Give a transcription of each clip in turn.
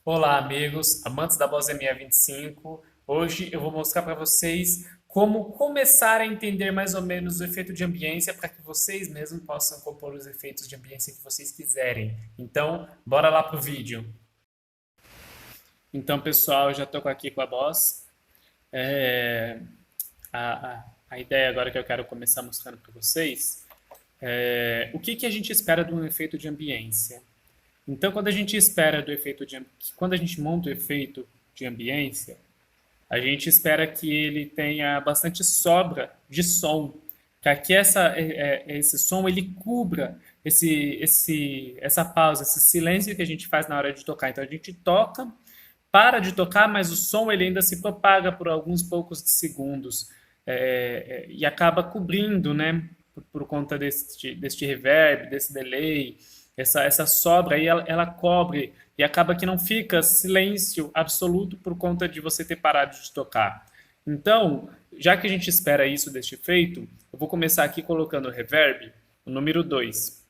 Olá, amigos, amantes da Boss ME25. Hoje eu vou mostrar para vocês como começar a entender mais ou menos o efeito de ambiência para que vocês mesmos possam compor os efeitos de ambiência que vocês quiserem. Então, bora lá pro vídeo. Então, pessoal, eu já estou aqui com a Boss. É, a ideia agora que eu quero começar mostrando para vocês é o que a gente espera de um efeito de ambiência. Então, quando a gente monta o efeito de ambiência, a gente espera que ele tenha bastante sobra de som, para que esse som ele cubra essa pausa, esse silêncio que a gente faz na hora de tocar. Então, a gente toca, para de tocar, mas o som ele ainda se propaga por alguns poucos segundos e acaba cobrindo, né, por conta deste reverb, desse delay, essa sobra aí ela cobre e acaba que não fica silêncio absoluto por conta de você ter parado de tocar. Então, já que a gente espera isso deste efeito, eu vou começar aqui colocando o reverb, o número 2.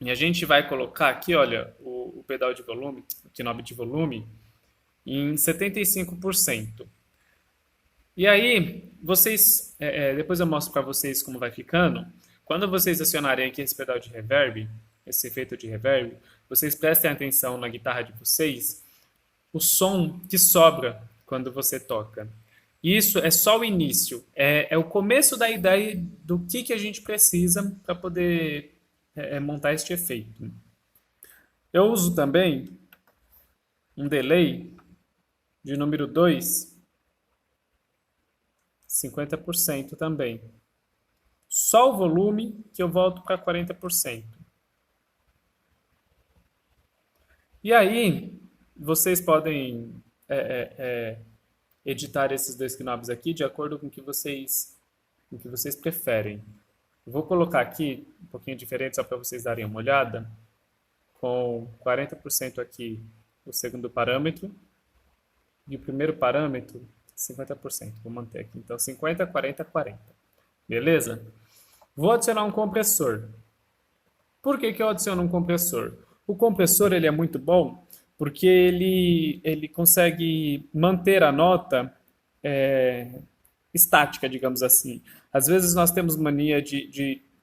E a gente vai colocar aqui, olha, o pedal de volume, o knob de volume, em 75%. E aí, depois eu mostro para vocês como vai ficando. Quando vocês acionarem aqui esse pedal de reverb, esse efeito de reverb, vocês prestem atenção na guitarra de vocês, o som que sobra quando você toca. Isso é só o início, é o começo da ideia do que a gente precisa para poder montar este efeito. Eu uso também um delay de número 2, 50% também. Só o volume que eu volto para 40%. E aí, vocês podem editar esses dois knobs aqui de acordo com o que vocês preferem. Eu vou colocar aqui um pouquinho diferente só para vocês darem uma olhada, com 40% aqui o segundo parâmetro e o primeiro parâmetro 50%. Vou manter aqui. Então 50, 40, 40. Beleza? Vou adicionar um compressor. Por que eu adiciono um compressor? O compressor ele é muito bom porque ele consegue manter a nota estática, digamos assim. Às vezes nós temos mania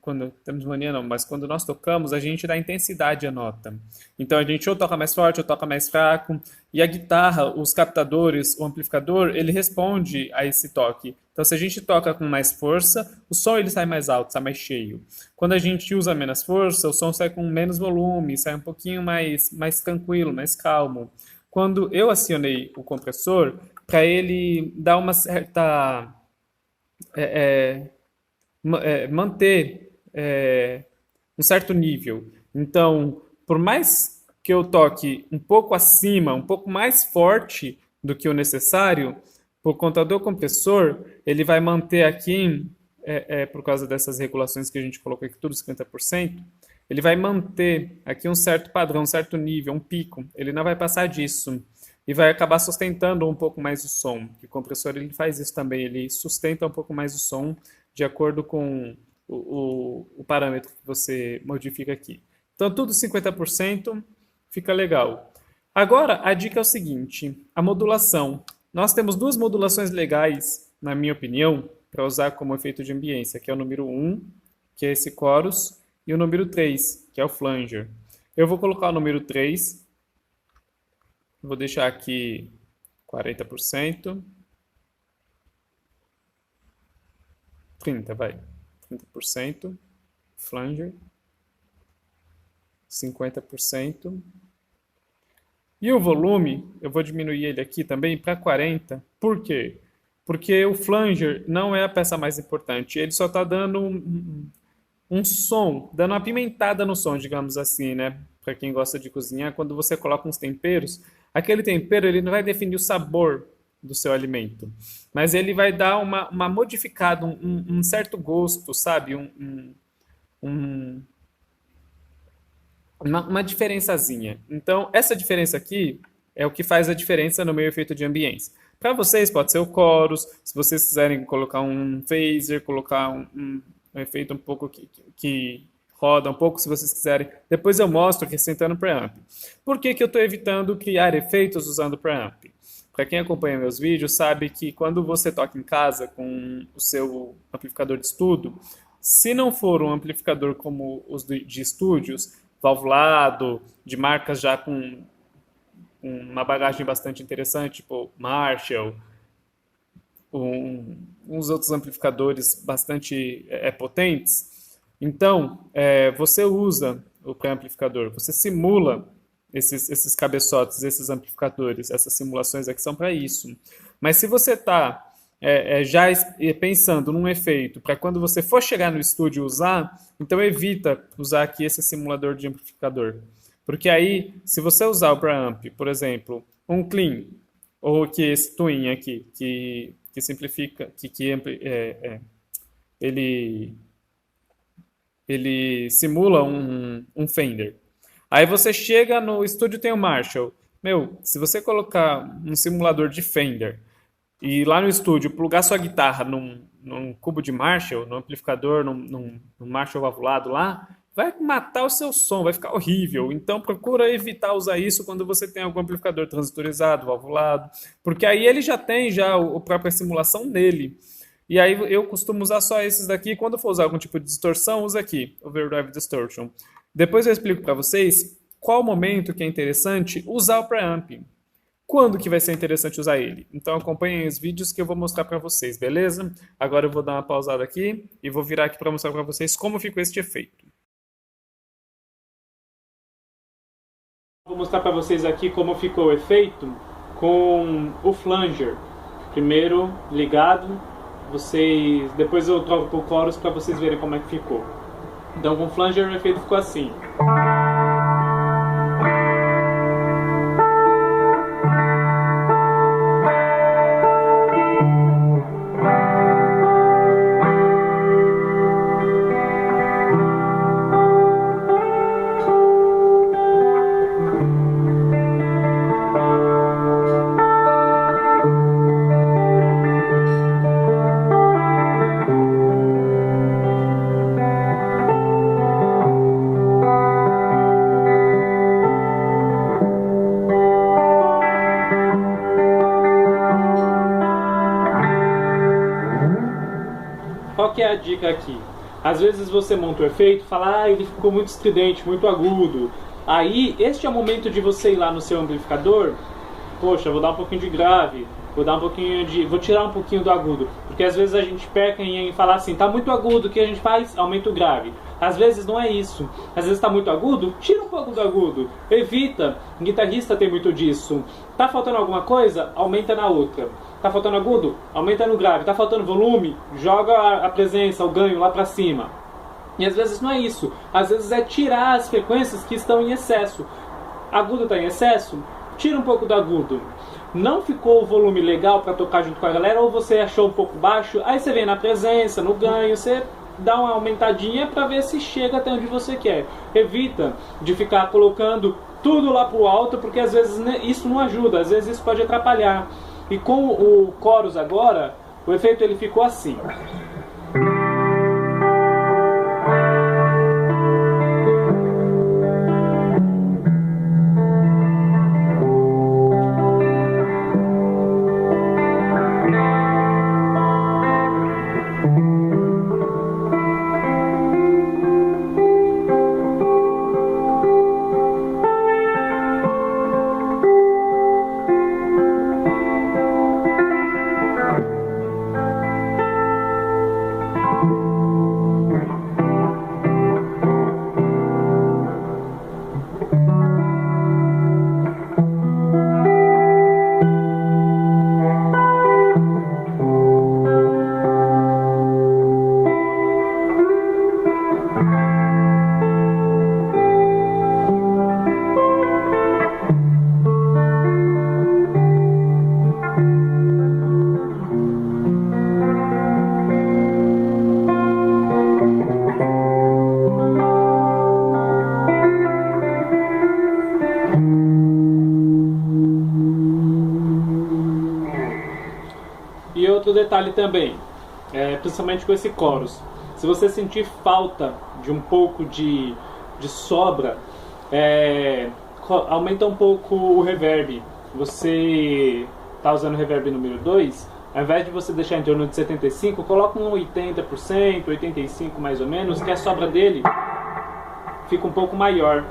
quando temos mania não, mas quando nós tocamos, a gente dá intensidade à nota. Então a gente ou toca mais forte, ou toca mais fraco, e a guitarra, os captadores, o amplificador, ele responde a esse toque. Então se a gente toca com mais força, o som ele sai mais alto, sai mais cheio. Quando a gente usa menos força, o som sai com menos volume, sai um pouquinho mais tranquilo, mais calmo. Quando eu acionei o compressor, para ele dar uma certa manter um certo nível. Então, por mais que eu toque um pouco acima, um pouco mais forte do que o necessário, por conta do compressor, ele vai manter aqui, por causa dessas regulações que a gente colocou aqui, tudo 50%, ele vai manter aqui um certo padrão, um certo nível, um pico. Ele não vai passar disso e vai acabar sustentando um pouco mais o som. O compressor ele faz isso também, ele sustenta um pouco mais o som de acordo com o parâmetro que você modifica aqui. Então, tudo 50% fica legal. Agora, a dica é o seguinte, a modulação. Nós temos duas modulações legais, na minha opinião, para usar como efeito de ambiência, que é o número 1, que é esse chorus, e o número 3, que é o flanger. Eu vou colocar o número 3, vou deixar aqui 40%, 30%, vai. 30%, flanger, 50%. E o volume, eu vou diminuir ele aqui também para 40%. Por quê? Porque o flanger não é a peça mais importante. Ele só está dando um som, dando uma pimentada no som, digamos assim, né? Para quem gosta de cozinhar, quando você coloca uns temperos, aquele tempero ele não vai definir o sabor do seu alimento, mas ele vai dar uma modificada, um certo gosto, sabe? Um, uma diferençazinha. Então, essa diferença aqui é o que faz a diferença no meu efeito de ambiência. Para vocês, pode ser o chorus, se vocês quiserem colocar um phaser, colocar um efeito um pouco que roda um pouco se vocês quiserem. Depois eu mostro acrescentando preamp. Por que que eu estou evitando criar efeitos usando preamp? Para quem acompanha meus vídeos sabe que quando você toca em casa com o seu amplificador de estudo, se não for um amplificador como os de estúdios, valvulado, de marcas já com uma bagagem bastante interessante, tipo Marshall, uns outros amplificadores bastante potentes, então você usa o pré-amplificador, você simula esses cabeçotes, esses amplificadores, essas simulações aqui são para isso. Mas se você está já pensando num efeito para quando você for chegar no estúdio usar, então evita usar aqui esse simulador de amplificador. Porque aí, se você usar o preamp, por exemplo, um clean, ou que esse twin aqui, que simplifica, ele simula um Fender. Aí você chega no estúdio, tem o Marshall. Meu, se você colocar um simulador de Fender e lá no estúdio plugar sua guitarra num cubo de Marshall, num amplificador, num Marshall valvulado lá, vai matar o seu som, vai ficar horrível. Então procura evitar usar isso quando você tem algum amplificador transistorizado, valvulado, porque aí ele já tem a própria simulação nele. E aí eu costumo usar só esses daqui. Quando for usar algum tipo de distorção, usa aqui, Overdrive Distortion. Depois eu explico para vocês qual momento que é interessante usar o preamp. Quando que vai ser interessante usar ele? Então acompanhem os vídeos que eu vou mostrar para vocês, beleza? Agora eu vou dar uma pausada aqui e vou virar aqui para mostrar para vocês como ficou este efeito. Vou mostrar para vocês aqui como ficou o efeito com o flanger. Primeiro ligado, depois eu troco pro chorus para vocês verem como é que ficou. Então com o flanger o efeito ficou assim. Qual que é a dica aqui? Às vezes você monta o efeito e fala, ele ficou muito estridente, muito agudo. Aí, este é o momento de você ir lá no seu amplificador, poxa, vou dar um pouquinho de grave, vou tirar um pouquinho do agudo. Porque às vezes a gente peca em falar assim, tá muito agudo, o que a gente faz? Aumenta o grave. Às vezes não é isso. Às vezes tá muito agudo, tira um pouco do agudo. Evita. O guitarrista tem muito disso. Tá faltando alguma coisa? Aumenta na outra. Tá faltando agudo? Aumenta no grave. Tá faltando volume? Joga a presença, o ganho lá pra cima. E às vezes não é isso. Às vezes é tirar as frequências que estão em excesso. Agudo tá em excesso? Tira um pouco do agudo. Não ficou o volume legal para tocar junto com a galera, ou você achou um pouco baixo, aí você vem na presença, no ganho, você dá uma aumentadinha para ver se chega até onde você quer. Evita de ficar colocando tudo lá pro alto, porque às vezes isso não ajuda, às vezes isso pode atrapalhar. E com o chorus agora, o efeito ele ficou assim. E outro detalhe também, principalmente com esse chorus, Se você sentir falta de um pouco de sobra, aumenta um pouco o reverb. Você está usando o reverb número 2, ao invés de você deixar em torno de 75, coloca um 80%, 85% mais ou menos, que a sobra dele fica um pouco maior.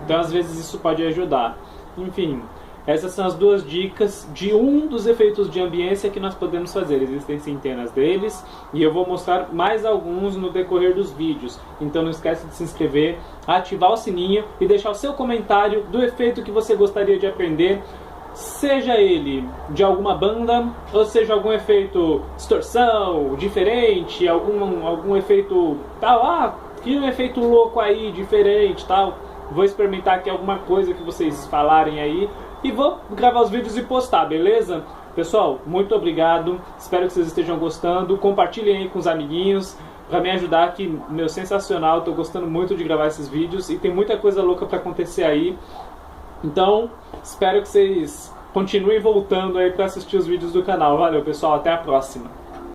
Então, às vezes, isso pode ajudar. Enfim, essas são as duas dicas de um dos efeitos de ambiência que nós podemos fazer. Existem centenas deles e eu vou mostrar mais alguns no decorrer dos vídeos. Então não esquece de se inscrever, ativar o sininho e deixar o seu comentário do efeito que você gostaria de aprender. Seja ele de alguma banda, ou seja algum efeito distorção, diferente, algum efeito tal, que um efeito louco aí, diferente, tal. Vou experimentar aqui alguma coisa que vocês falarem aí e vou gravar os vídeos e postar, beleza? Pessoal, muito obrigado, espero que vocês estejam gostando, compartilhem aí com os amiguinhos para me ajudar, que meu sensacional, estou gostando muito de gravar esses vídeos e tem muita coisa louca para acontecer aí. Então, espero que vocês continuem voltando aí para assistir os vídeos do canal. Valeu, pessoal, até a próxima.